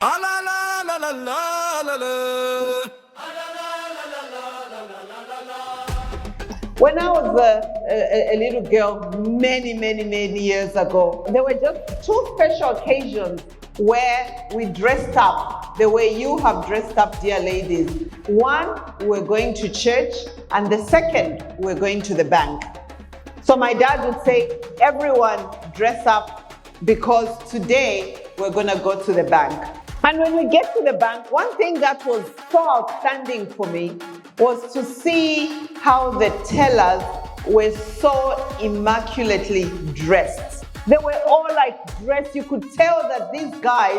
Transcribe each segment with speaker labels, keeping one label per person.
Speaker 1: Ah, la, la, la, la, la, la, la.
Speaker 2: When I was a little girl, many years ago, there were just two special occasions where we dressed up the way you have dressed up, dear ladies. One, we're going to church, and the second, we're going to the bank. So my dad would say, everyone dress up because today we're gonna go to the bank. And when we get to the bank, one thing that was so outstanding for me was to see how the tellers were so immaculately dressed. They were all like dressed. You could tell that these guys,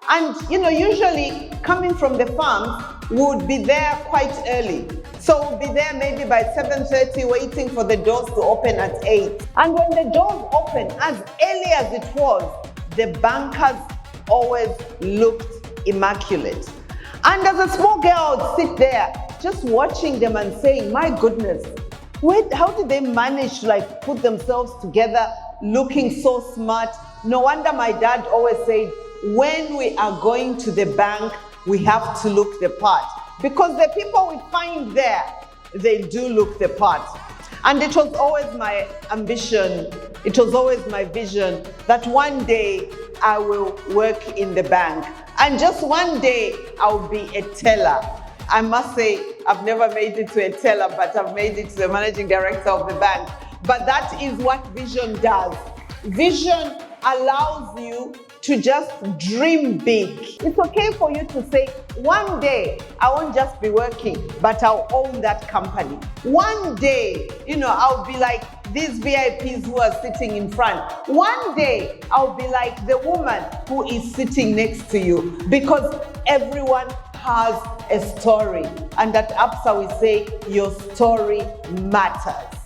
Speaker 2: and usually coming from the farms, would be there quite early. So we'll be there maybe by 7:30 waiting for the doors to open at 8. And when the doors open, as early as it was, the bankers always looked immaculate. And as a small girl, I would sit there just watching them and saying, my goodness, how did they manage to put themselves together looking so smart? No wonder my dad always said, when we are going to the bank, we have to look the part. Because the people we find there, they do look the part. And it was always my ambition, it was always my vision that one day I will work in the bank. And just one day I'll be a teller. I must say, I've never made it to a teller, but I've made it to the managing director of the bank. But that is what vision does. Vision allows you to just dream big. It's okay for you to say, one day I won't just be working, but I'll own that company. One day, I'll be like these VIPs who are sitting in front. One day I'll be like the woman who is sitting next to you, because everyone has a story. And at ABSA we say, your story matters.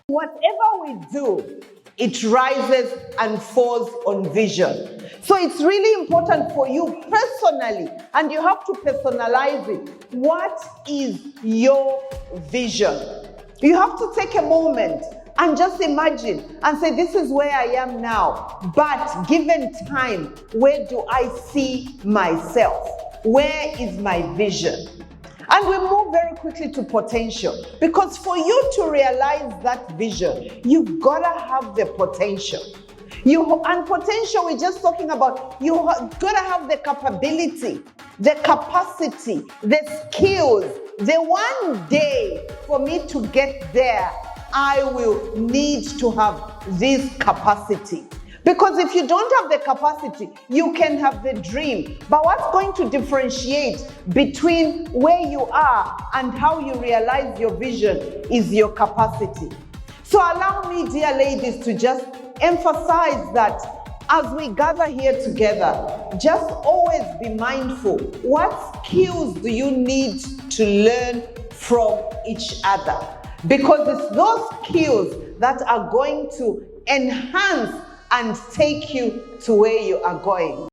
Speaker 2: Whatever we do, it rises and falls on vision. So it's really important for you personally, and you have to personalize it. What is your vision? You have to take a moment and just imagine and say, this is where I am now, but given time, where do I see myself? Where is my vision? And we move very quickly to potential, because for you to realize that vision, you've got to have the potential. And potential, we're just talking about, you've got to have the capability, the capacity, the skills. The one day for me to get there, I will need to have this capacity. Because if you don't have the capacity, you can have the dream. But what's going to differentiate between where you are and how you realize your vision is your capacity. So allow me, dear ladies, to just emphasize that as we gather here together, just always be mindful. What skills do you need to learn from each other? Because it's those skills that are going to enhance and take you to where you are going.